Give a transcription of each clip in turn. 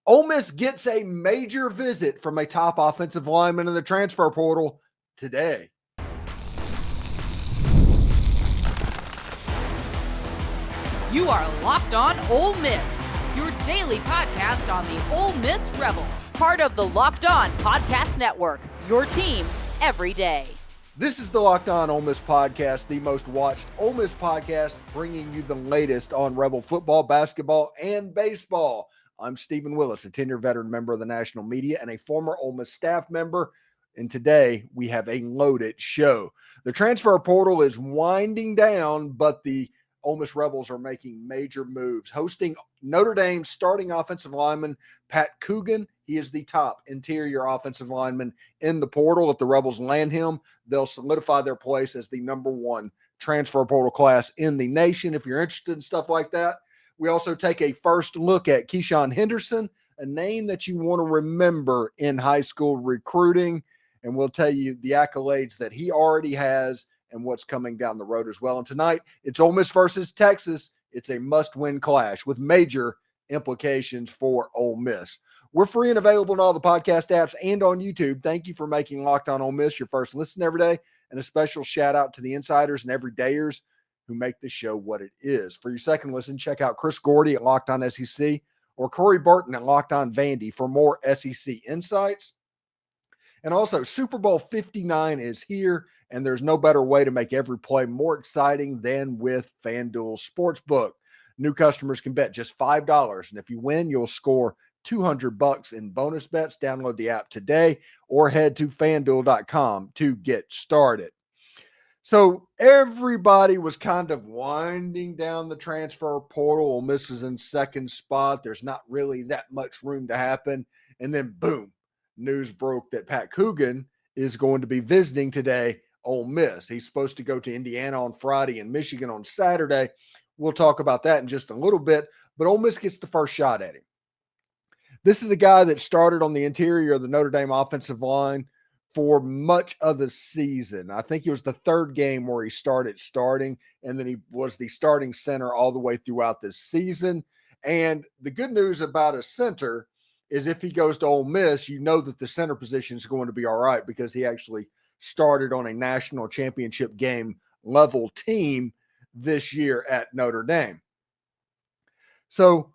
Ole Miss gets a major visit from a top offensive lineman in the transfer portal today. You are Locked On Ole Miss, your daily podcast on the Ole Miss Rebels. Part of the Locked On Podcast Network, your team every day. This is the Locked On Ole Miss podcast, the most watched Ole Miss podcast, bringing you the latest on Rebel football, basketball, and baseball. I'm Steven Willis, a 10-year veteran member of the national media and a former Ole Miss staff member. And today we have a loaded show. The transfer portal is winding down, but the Ole Miss Rebels are making major moves. Hosting Notre Dame starting offensive lineman Pat Coogan. He is the top interior offensive lineman in the portal. If the Rebels land him, they'll solidify their place as the number one transfer portal class in the nation. If you're interested in stuff like that, we also take a first look at Keisean Henderson, a name that you want to remember in high school recruiting. And we'll tell you the accolades that he already has and what's coming down the road as well. And tonight, it's Ole Miss versus Texas. It's a must-win clash with major implications for Ole Miss. We're free and available in all the podcast apps and on YouTube. Thank you for making Locked On Ole Miss your first listen every day. And a special shout-out to the insiders and everydayers who make the show what it is. For your second listen, check out Chris Gordy at Locked On SEC or Corey Burton at Locked On Vandy for more SEC insights. And also, Super Bowl 59 is here, and there's no better way to make every play more exciting than with FanDuel Sportsbook. New customers can bet just $5, and if you win, you'll score $200 in bonus bets. Download the app today or head to FanDuel.com to get started. So everybody was kind of winding down the transfer portal. Ole Miss is in second spot. There's not really that much room to happen. And then, boom. News broke that Pat Coogan is going to be visiting today Ole Miss. He's supposed to go to Indiana on Friday and Michigan on Saturday. We'll talk about that in just a little bit, but Ole Miss gets the first shot at him. This is a guy that started on the interior of the Notre Dame offensive line for much of the season. I think it was the third game where he started starting, and then he was the starting center all the way throughout this season. And the good news about a center is if he goes to Ole Miss, you know that the center position is going to be all right because he actually started on a national championship game level team this year at Notre Dame. So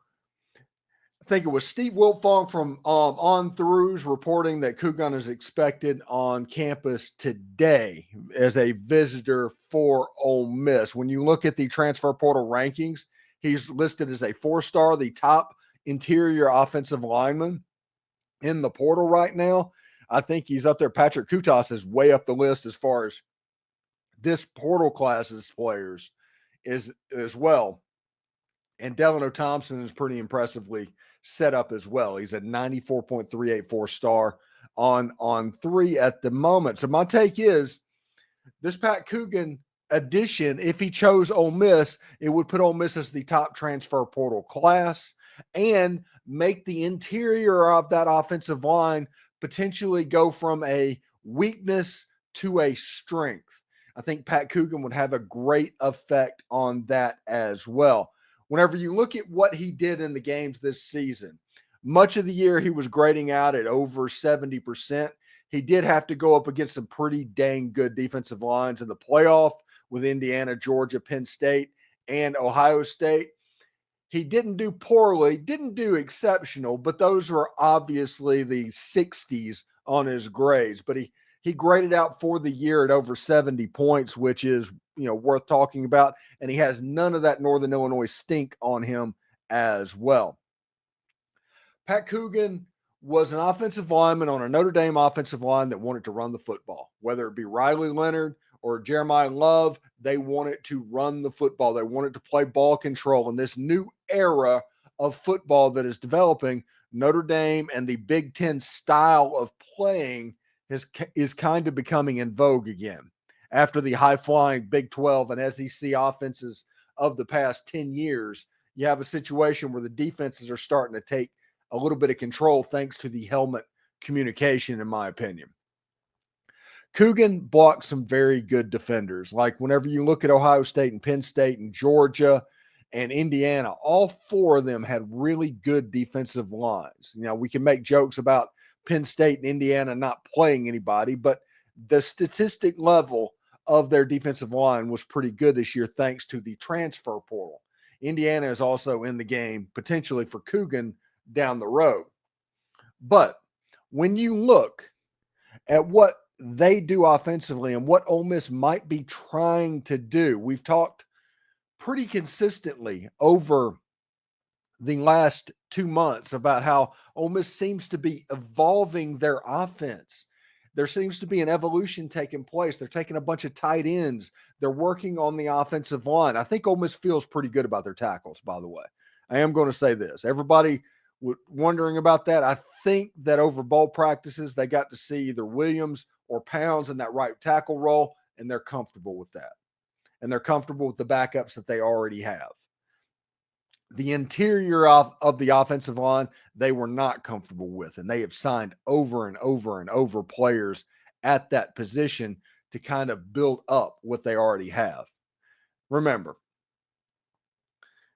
I think it was Steve Wiltfong from On Throughs reporting that Coogan is expected on campus today as a visitor for Ole Miss. When you look at the transfer portal rankings, he's listed as a 4-star, the top interior offensive lineman in the portal right now. I think he's up there. Patrick Kutas is way up the list as far as this portal class's players is as well. And Delano Thompson is pretty impressively set up as well. He's at 94.384 star on 3 at the moment. So my take is this Pat Coogan addition, if he chose Ole Miss, it would put Ole Miss as the top transfer portal class and make the interior of that offensive line potentially go from a weakness to a strength. I think Pat Coogan would have a great effect on that as well. Whenever you look at what he did in the games this season, much of the year he was grading out at over 70%. He did have to go up against some pretty dang good defensive lines in the playoff with Indiana, Georgia, Penn State, and Ohio State. He didn't do poorly, didn't do exceptional, but those were obviously the 60s on his grades. But he graded out for the year at over 70 points, which is, worth talking about. And he has none of that Northern Illinois stink on him as well. Pat Coogan was an offensive lineman on a Notre Dame offensive line that wanted to run the football, whether it be Riley Leonard or Jeremiah Love. They wanted to run the football. They wanted to play ball control. In this new era of football that is developing, Notre Dame and the Big Ten style of playing is kind of becoming in vogue again. After the high-flying Big 12 and SEC offenses of the past 10 years, you have a situation where the defenses are starting to take a little bit of control thanks to the helmet communication, in my opinion. Coogan blocked some very good defenders. Like whenever you look at Ohio State and Penn State and Georgia and Indiana, all four of them had really good defensive lines. You know, we can make jokes about Penn State and Indiana not playing anybody, but the statistic level of their defensive line was pretty good this year thanks to the transfer portal. Indiana is also in the game potentially for Coogan down the road. But when you look at what they do offensively and what Ole Miss might be trying to do, we've talked pretty consistently over the last 2 months about how Ole Miss seems to be evolving their offense. There seems to be an evolution taking place. They're taking a bunch of tight ends. They're working on the offensive line. I think Ole Miss feels pretty good about their tackles, by the way. I am going to say this. Everybody wondering about that. I think that over bowl practices, they got to see either Williams or Pounds in that right tackle role, and they're comfortable with that. And they're comfortable with the backups that they already have. The interior of the offensive line, they were not comfortable with, and they have signed over and over and over players at that position to kind of build up what they already have. Remember,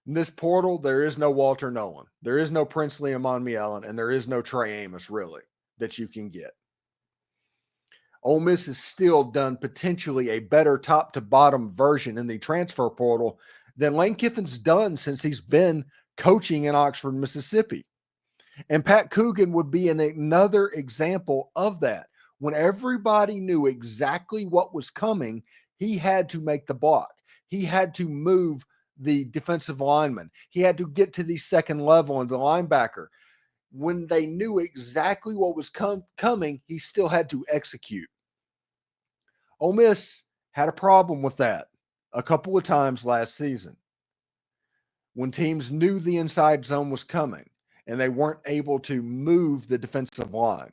in this portal, there is no Walter Nolan. There is no Princely Amon-Mielen, and there is no Trey Amos, really, that you can get. Ole Miss has still done potentially a better top-to-bottom version in the transfer portal than Lane Kiffin's done since he's been coaching in Oxford, Mississippi. And Pat Coogan would be another example of that. When everybody knew exactly what was coming, he had to make the block. He had to move the defensive lineman. He had to get to the second level and the linebacker. When they knew exactly what was coming, he still had to execute. Ole Miss had a problem with that a couple of times last season when teams knew the inside zone was coming and they weren't able to move the defensive line.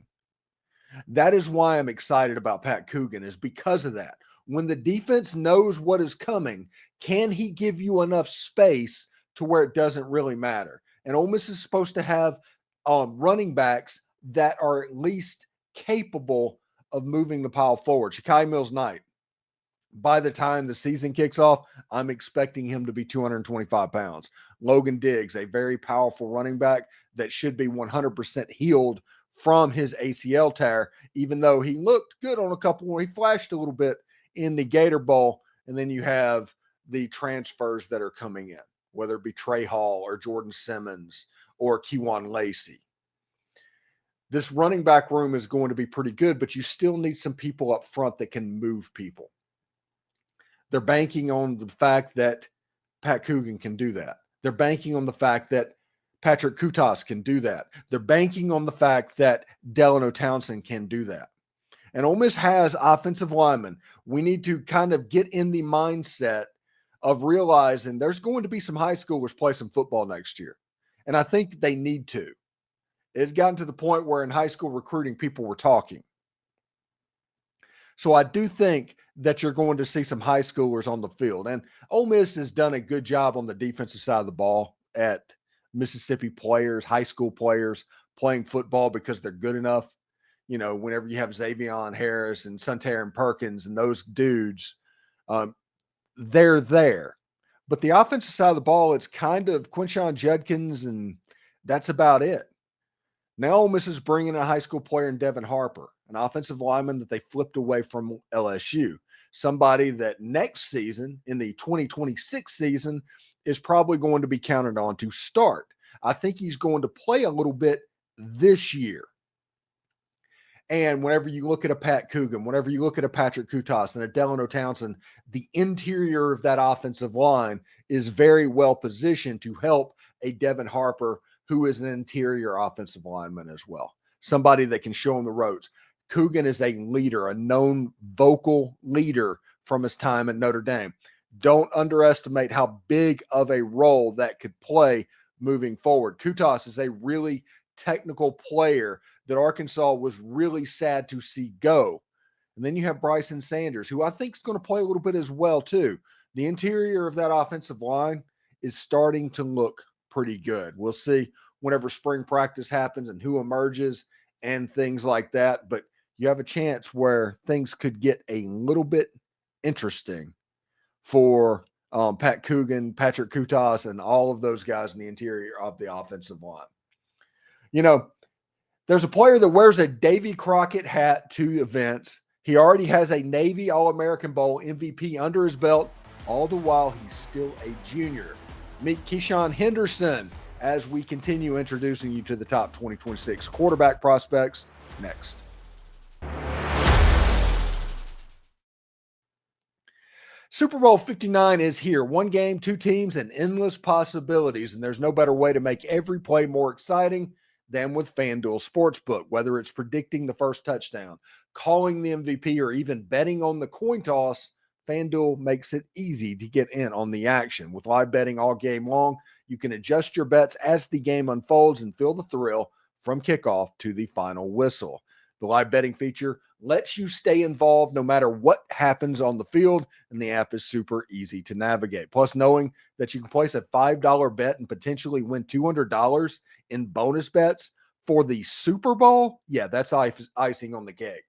That is why I'm excited about Pat Coogan, is because of that. When the defense knows what is coming, can he give you enough space to where it doesn't really matter? And Ole Miss is supposed to have running backs that are at least capable of moving the pile forward. Shakai Mills-Knight, by the time the season kicks off, I'm expecting him to be 225 pounds. Logan Diggs, a very powerful running back that should be 100% healed from his ACL tear, even though he looked good on a couple where he flashed a little bit in the Gator Bowl. And then you have the transfers that are coming in, whether it be Trey Hall or Jordan Simmons or Kewan Lacey. This running back room is going to be pretty good, but you still need some people up front that can move people. They're banking on the fact that Pat Coogan can do that. They're banking on the fact that Patrick Kutas can do that. They're banking on the fact that Delano Townsend can do that. And Ole Miss has offensive linemen. We need to kind of get in the mindset of realizing there's going to be some high schoolers play some football next year. And I think they need to. It's gotten to the point where in high school recruiting, people were talking. So I do think that you're going to see some high schoolers on the field. And Ole Miss has done a good job on the defensive side of the ball at Mississippi players, high school players playing football because they're good enough. You know, whenever you have Xavion Harris and Suntaran Perkins and those dudes, they're there. But the offensive side of the ball, it's kind of Quinshon Judkins, and that's about it. Now Ole Miss is bringing a high school player in Devin Harper, an offensive lineman that they flipped away from LSU, somebody that next season, in the 2026 season, is probably going to be counted on to start. I think he's going to play a little bit this year. And whenever you look at a Pat Coogan, whenever you look at a Patrick Kutas and a Delano Townsend, the interior of that offensive line is very well positioned to help a Devin Harper, who is an interior offensive lineman as well. Somebody that can show him the ropes. Coogan is a leader, a known vocal leader from his time at Notre Dame. Don't underestimate how big of a role that could play moving forward. Kutas is a really technical player that Arkansas was really sad to see go. And then you have Bryson Sanders, who I think is going to play a little bit as well too. The interior of that offensive line is starting to look pretty good. We'll see whenever spring practice happens and who emerges and things like that. But you have a chance where things could get a little bit interesting for Pat Coogan, Patrick Kutas, and all of those guys in the interior of the offensive line. You know, there's a player that wears a Davy Crockett hat to events. He already has a Navy All-American Bowl MVP under his belt, all the while he's still a junior. Meet Keisean Henderson as we continue introducing you to the top 2026 quarterback prospects next. Super Bowl 59 is here. One game, two teams, and endless possibilities. And there's no better way to make every play more exciting than with FanDuel Sportsbook. Whether it's predicting the first touchdown, calling the MVP, or even betting on the coin toss, FanDuel makes it easy to get in on the action. With live betting all game long, you can adjust your bets as the game unfolds and feel the thrill from kickoff to the final whistle. The live betting feature lets you stay involved no matter what happens on the field, and the app is super easy to navigate. Plus, knowing that you can place a $5 bet and potentially win $200 in bonus bets for the Super Bowl, yeah, that's icing on the cake.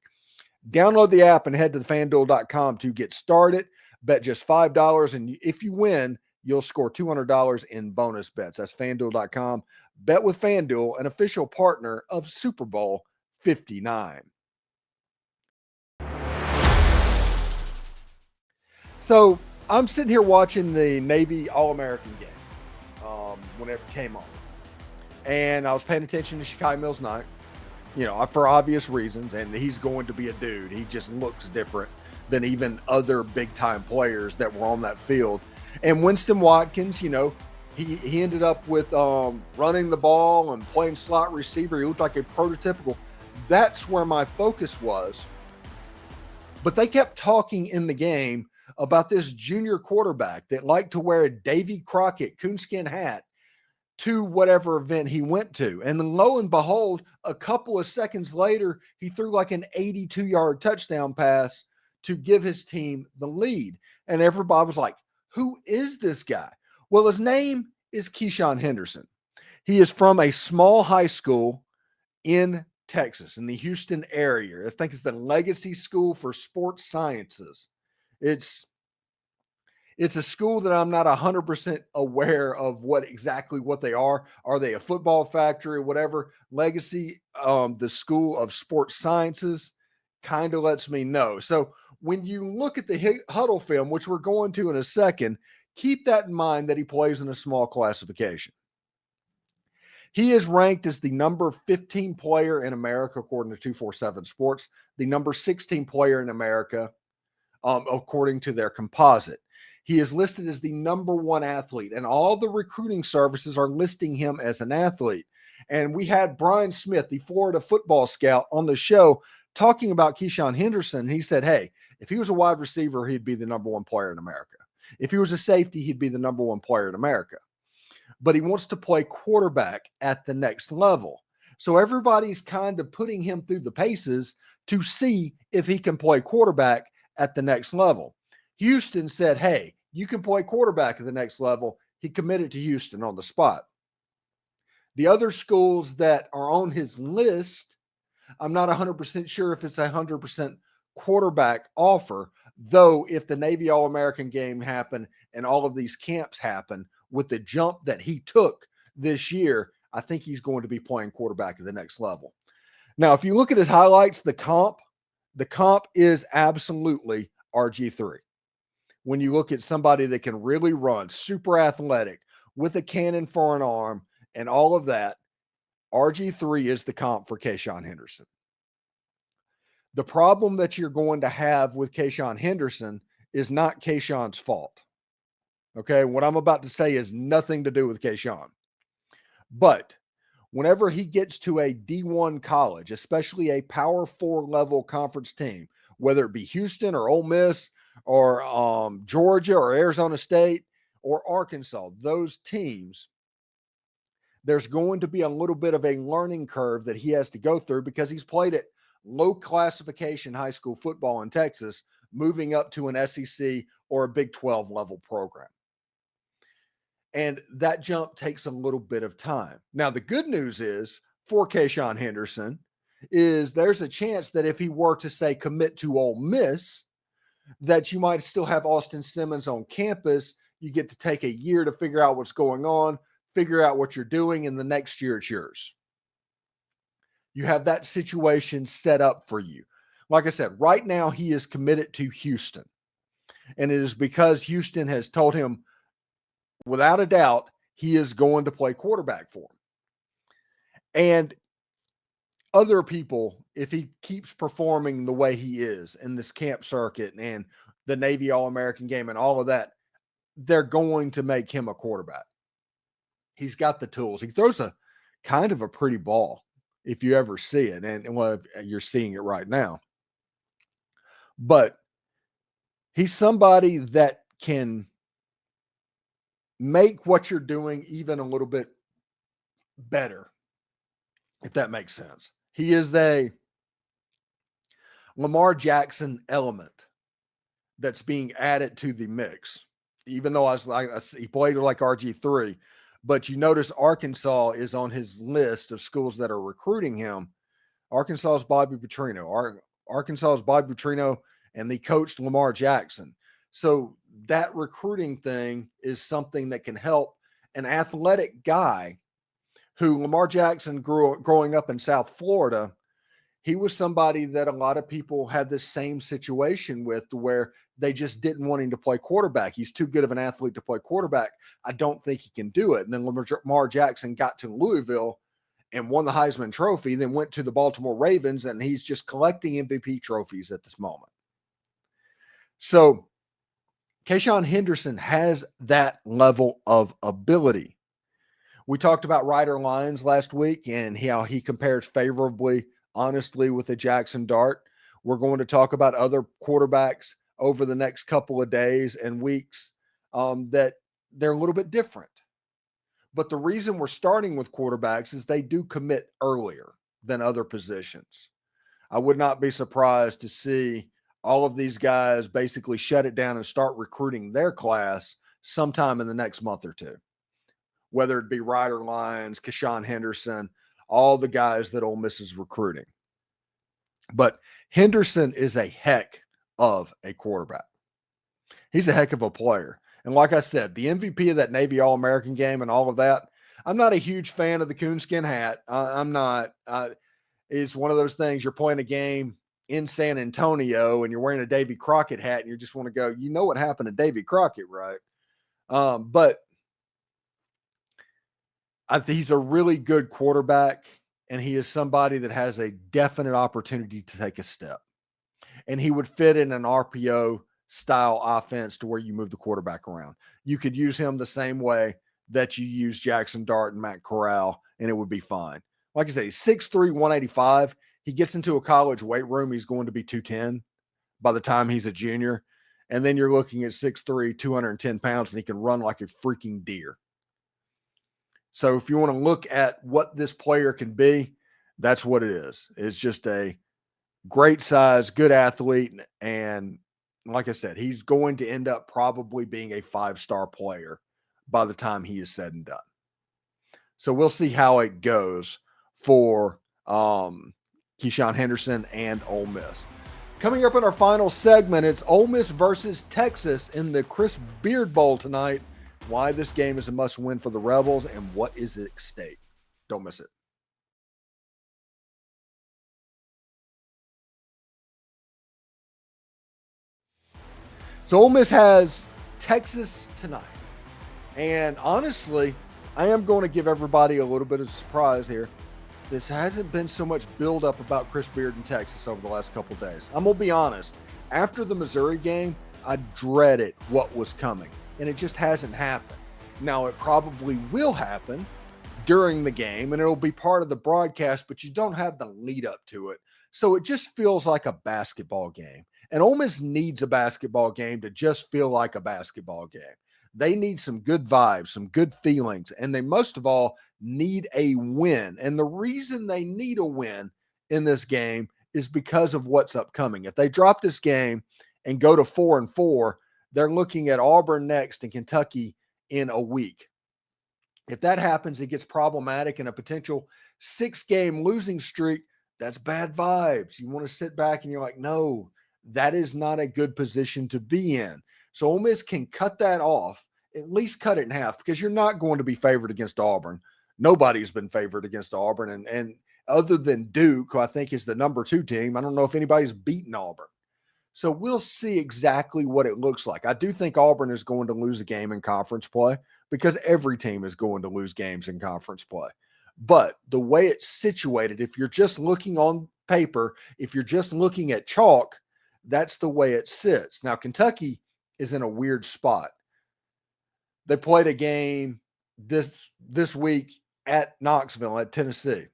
Download the app and head to FanDuel.com to get started. Bet just $5, and if you win, you'll score $200 in bonus bets. That's FanDuel.com. Bet with FanDuel, an official partner of Super Bowl 59. So I'm sitting here watching the Navy All-American game whenever it came on. And I was paying attention to Shakai Mills-Knight, you know, for obvious reasons. And he's going to be a dude. He just looks different than even other big-time players that were on that field. And Winston Watkins, you know, he ended up with running the ball and playing slot receiver. He looked like a prototypical. That's where my focus was. But they kept talking in the game about this junior quarterback that liked to wear a Davy Crockett coonskin hat to whatever event he went to. And then lo and behold, a couple of seconds later, he threw like an 82-yard touchdown pass to give his team the lead. And everybody was like, who is this guy? Well, his name is Keisean Henderson. He is from a small high school in Texas, in the Houston area. I think it's the Legacy School for Sports Sciences. It's a school that I'm not 100% aware of what they are. Are they a football factory or whatever? Legacy, the School of Sports Sciences, kind of lets me know. So when you look at the huddle film, which we're going to in a second, keep that in mind that he plays in a small classification. He is ranked as the number 15 player in America, according to 247 Sports, the number 16 player in America, according to their composite. He is listed as the number one athlete, and all the recruiting services are listing him as an athlete. And we had Brian Smith, the Florida football scout, on the show talking about Keisean Henderson. He said, hey, if he was a wide receiver, he'd be the number one player in America. If he was a safety, he'd be the number one player in America. But he wants to play quarterback at the next level. So everybody's kind of putting him through the paces to see if he can play quarterback at the next level. Houston said, hey, you can play quarterback at the next level. He committed to Houston on the spot. The other schools that are on his list, I'm not 100% sure if it's a 100% quarterback offer, though if the Navy All-American game happened and all of these camps happen, with the jump that he took this year, I think he's going to be playing quarterback at the next level. Now, if you look at his highlights, the comp is absolutely RG3. When you look at somebody that can really run, super athletic, with a cannon for an arm and all of that, RG3 is the comp for Keisean Henderson. The problem that you're going to have with Keisean Henderson is not Keisean's fault. Okay, what I'm about to say is nothing to do with Keisean. But whenever he gets to a D1 college, especially a Power 4 level conference team, whether it be Houston or Ole Miss or Georgia or Arizona State or Arkansas, those teams, there's going to be a little bit of a learning curve that he has to go through because he's played at low classification high school football in Texas, moving up to an SEC or a Big 12 level program. And that jump takes a little bit of time. Now, the good news is for Keisean Henderson is there's a chance that if he were to say commit to Ole Miss, that you might still have Austin Simmons on campus. You get to take a year to figure out what's going on, figure out what you're doing, and the next year it's yours. You have that situation set up for you. Like I said, right now he is committed to Houston. And it is because Houston has told him, without a doubt, he is going to play quarterback for him. And other people, if he keeps performing the way he is in this camp circuit and the Navy All-American game and all of that, they're going to make him a quarterback. He's got the tools. He throws a kind of a pretty ball if you ever see it. And well, you're seeing it right now. But he's somebody that can make what you're doing even a little bit better, if that makes sense. He is a Lamar Jackson element that's being added to the mix. Even though he played like RG3, but you notice Arkansas is on his list of schools that are recruiting him. Arkansas is Bobby Petrino. Arkansas is Bobby Petrino, and they coached Lamar Jackson. So that recruiting thing is something that can help an athletic guy who Lamar Jackson growing up in South Florida. He was somebody that a lot of people had this same situation with, where they just didn't want him to play quarterback. He's too good of an athlete to play quarterback. I don't think he can do it. And then Lamar Jackson got to Louisville and won the Heisman Trophy, then went to the Baltimore Ravens, and he's just collecting MVP trophies at this moment. So Keisean Henderson has that level of ability. We talked about Ryder Lyons last week and how he compares favorably, honestly, with a Jackson Dart. We're going to talk about other quarterbacks over the next couple of days and weeks that they're a little bit different. But the reason we're starting with quarterbacks is they do commit earlier than other positions. I would not be surprised to see all of these guys basically shut it down and start recruiting their class sometime in the next month or two. Whether it be Ryder Lyons, Keisean Henderson, all the guys that Ole Miss is recruiting. But Henderson is a heck of a quarterback. He's a heck of a player. And like I said, the MVP of that Navy All-American game and all of that, I'm not a huge fan of the coonskin hat. I'm not. It's one of those things, you're playing a game in San Antonio and you're wearing a Davy Crockett hat and you just want to go, you know what happened to Davy Crockett, right? But I think he's a really good quarterback, and he is somebody that has a definite opportunity to take a step. And he would fit in an RPO style offense to where you move the quarterback around. You could use him the same way that you use Jackson Dart and Matt Corral, and it would be fine. Like I say, he's 6'3", 185. He gets into a college weight room, he's going to be 210 by the time he's a junior. And then you're looking at 6'3", 210 pounds, and he can run like a freaking deer. So if you want to look at what this player can be, that's what it is. It's just a great size, good athlete. And like I said, he's going to end up probably being a 5-star player by the time he is said and done. So we'll see how it goes for Keisean Henderson and Ole Miss. Coming up in our final segment, it's Ole Miss versus Texas in the Chris Beard Bowl tonight. Why this game is a must-win for the Rebels and what is at stake. Don't miss it. So Ole Miss has Texas tonight. And honestly, I am going to give everybody a little bit of a surprise here. This hasn't been so much build-up about Chris Beard in Texas over the last couple of days. I'm going to be honest. After the Missouri game, I dreaded what was coming. And it just hasn't happened. Now, it probably will happen during the game, and it'll be part of the broadcast, but you don't have the lead up to it. So it just feels like a basketball game. And Ole Miss needs a basketball game to just feel like a basketball game. They need some good vibes, some good feelings, and they most of all need a win. And the reason they need a win in this game is because of what's upcoming. If they drop this game and go to 4-4, they're looking at Auburn next and Kentucky in a week. If that happens, it gets problematic, and a potential 6-game losing streak, that's bad vibes. You want to sit back and you're like, no, that is not a good position to be in. So Ole Miss can cut that off at least cut it in half, because you're not going to be favored against Auburn. Nobody's been favored against Auburn. And other than Duke, who I think is the number 2 team, I don't know if anybody's beaten Auburn. So we'll see exactly what it looks like. I do think Auburn is going to lose a game in conference play, because every team is going to lose games in conference play. But the way it's situated, if you're just looking on paper, if you're just looking at chalk, that's the way it sits. Now, Kentucky is in a weird spot. They played a game this week at Knoxville, at Tennessee.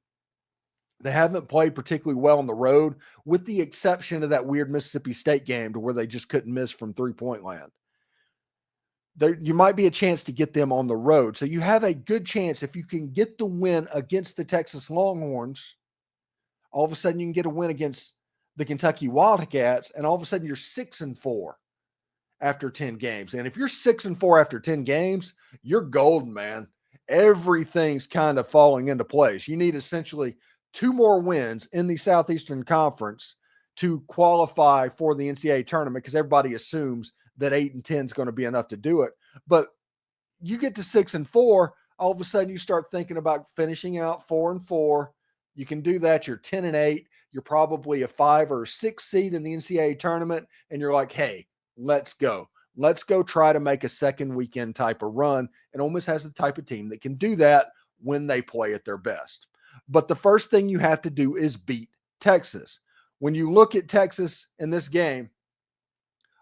They haven't played particularly well on the road, with the exception of that weird Mississippi State game to where they just couldn't miss from three-point land. You might be a chance to get them on the road. So you have a good chance, if you can get the win against the Texas Longhorns, all of a sudden you can get a win against the Kentucky Wildcats, and all of a sudden you're 6-4 after 10 games. And if you're 6-4 after 10 games, you're golden, man. Everything's kind of falling into place. You need essentially 2 more wins in the Southeastern Conference to qualify for the NCAA tournament, because everybody assumes that 8-10 is going to be enough to do it. But you get to 6-4, all of a sudden you start thinking about finishing out 4-4. You can do that. You're 10-8. You're probably a 5 or 6 seed in the NCAA tournament. And you're like, hey, let's go. Let's go try to make a second weekend type of run. And Ole Miss has the type of team that can do that when they play at their best. But the first thing you have to do is beat Texas. When you look at Texas in this game,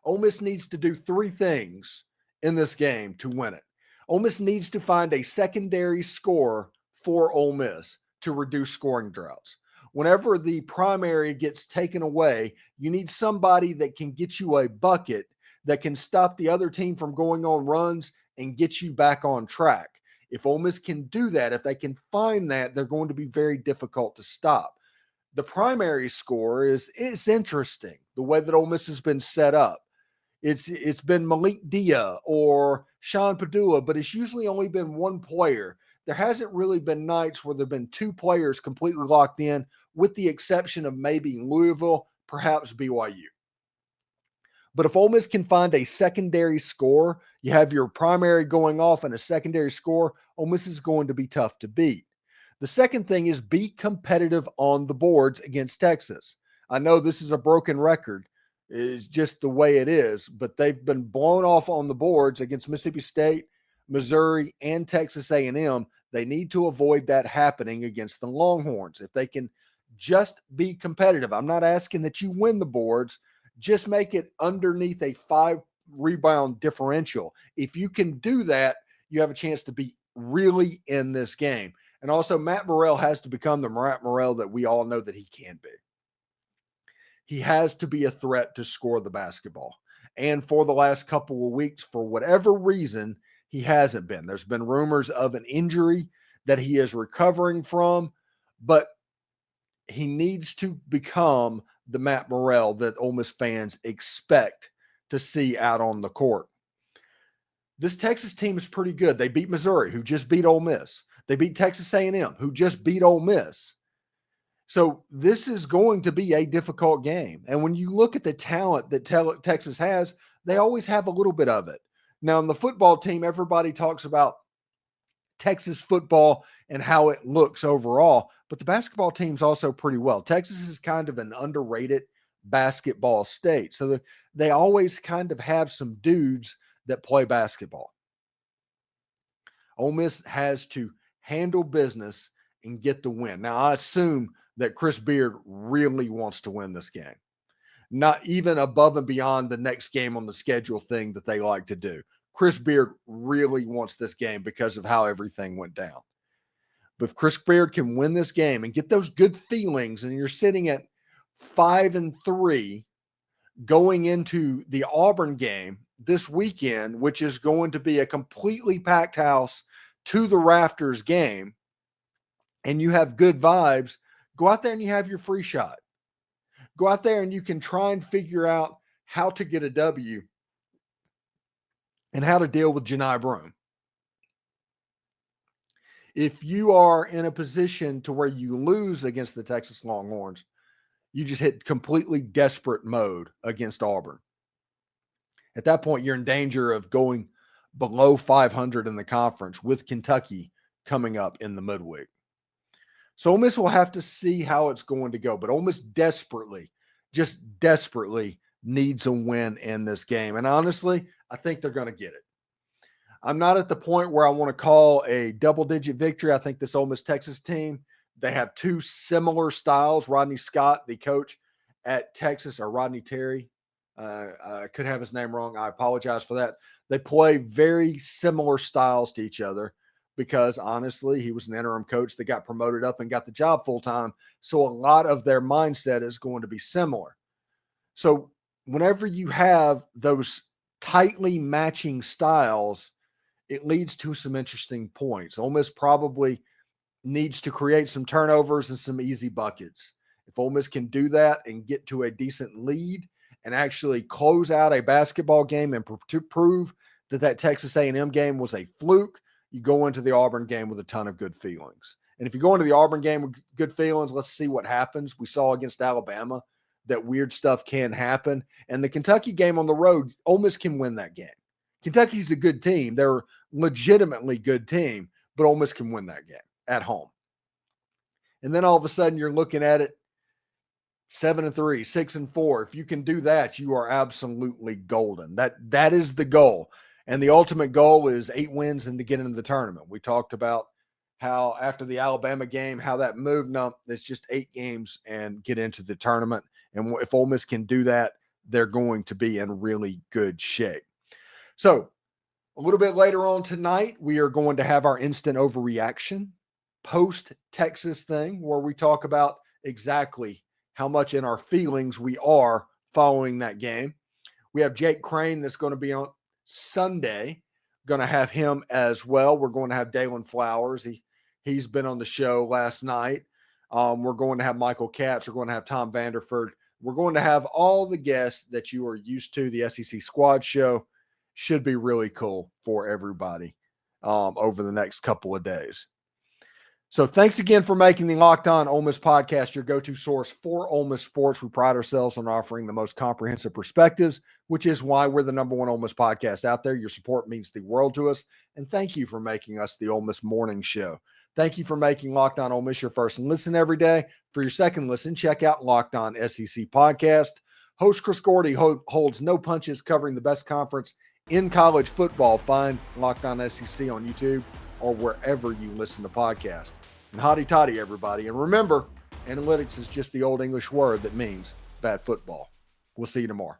Ole Miss needs to do 3 things in this game to win it. Ole Miss needs to find a secondary scorer for Ole Miss to reduce scoring droughts. Whenever the primary gets taken away, you need somebody that can get you a bucket, that can stop the other team from going on runs and get you back on track. If Ole Miss can do that, if they can find that, they're going to be very difficult to stop. The primary score it's interesting, the way that Ole Miss has been set up. It's been Malik Dia or Sean Padula, but it's usually only been one player. There hasn't really been nights where there have been 2 players completely locked in, with the exception of maybe Louisville, perhaps BYU. But if Ole Miss can find a secondary score, you have your primary going off and a secondary score, Ole Miss is going to be tough to beat. The second thing is be competitive on the boards against Texas. I know this is a broken record. It's just the way it is, but they've been blown off on the boards against Mississippi State, Missouri, and Texas A&M. They need to avoid that happening against the Longhorns. If they can just be competitive, I'm not asking that you win the boards, just make it underneath a 5 rebound differential. If you can do that, you have a chance to be really in this game. And also, Matt Murrell has to become the Matt Murrell that we all know that he can be. He has to be a threat to score the basketball. And for the last couple of weeks, for whatever reason, he hasn't been. There's been rumors of an injury that he is recovering from, but he needs to become the Matt Murrell that Ole Miss fans expect to see out on the court. This Texas team is pretty good. They beat Missouri, who just beat Ole Miss. They beat Texas A&M, who just beat Ole Miss. So this is going to be a difficult game. And when you look at the talent that Texas has, they always have a little bit of it. Now, in the football team, everybody talks about Texas football and how it looks overall, but the basketball team's also pretty well. Texas is kind of an underrated basketball state. So they always kind of have some dudes that play basketball. Ole Miss has to handle business and get the win. Now, I assume that Chris Beard really wants to win this game, not even above and beyond the next game on the schedule thing that they like to do. Chris Beard really wants this game because of how everything went down. But if Chris Beard can win this game and get those good feelings, and you're sitting at 5-3 going into the Auburn game this weekend, which is going to be a completely packed house to the rafters game, and you have good vibes, go out there and you have your free shot. Go out there and you can try and figure out how to get a W and how to deal with Janai Broome. If you are in a position to where you lose against the Texas Longhorns, you just hit completely desperate mode against Auburn. At that point, you're in danger of going below 500 in the conference with Kentucky coming up in the midweek. So Ole Miss will have to see how it's going to go, but Ole Miss desperately needs a win in this game. And honestly, I think they're going to get it. I'm not at the point where I want to call a double-digit victory. I think this Ole Miss Texas team, they have two similar styles. Rodney Scott, the coach at Texas, or Rodney Terry, I could have his name wrong. I apologize for that. They play very similar styles to each other because, honestly, he was an interim coach that got promoted up and got the job full-time. So a lot of their mindset is going to be similar. So whenever you have those tightly matching styles, it leads to some interesting points. Ole Miss probably needs to create some turnovers and some easy buckets. If Ole Miss can do that and get to a decent lead and actually close out a basketball game and to prove that Texas A&M game was a fluke, you go into the Auburn game with a ton of good feelings. And if you go into the Auburn game with good feelings, let's see what happens. We saw against Alabama that weird stuff can happen. And the Kentucky game on the road, Ole Miss can win that game. Kentucky's a good team. They're a legitimately good team, but Ole Miss can win that game at home. And then all of a sudden you're looking at it 7-3, 6-4. If you can do that, you are absolutely golden. That is the goal. And the ultimate goal is 8 wins and to get into the tournament. We talked about how after the Alabama game, how that moved. No, it's just 8 games and get into the tournament. And if Ole Miss can do that, they're going to be in really good shape. So a little bit later on tonight, we are going to have our instant overreaction post-Texas thing where we talk about exactly how much in our feelings we are following that game. We have Jake Crane that's going to be on Sunday. Going to have him as well. We're going to have Dalen Flowers. He's been on the show last night. We're going to have Michael Katz. We're going to have Tom Vanderford. We're going to have all the guests that you are used to. The SEC Squad Show should be really cool for everybody over the next couple of days. So thanks again for making the Locked On Ole Miss podcast your go-to source for Ole Miss sports. We pride ourselves on offering the most comprehensive perspectives, which is why we're the number one Ole Miss podcast out there. Your support means the world to us, and thank you for making us the Ole Miss Morning Show. Thank you for making Locked On Ole Miss your first and listen every day. For your second listen, check out Locked On SEC Podcast. Host Chris Gordy holds no punches covering the best conference in college football. Find Locked On SEC on YouTube or wherever you listen to podcasts. And hotty toddy, everybody. And remember, analytics is just the old English word that means bad football. We'll see you tomorrow.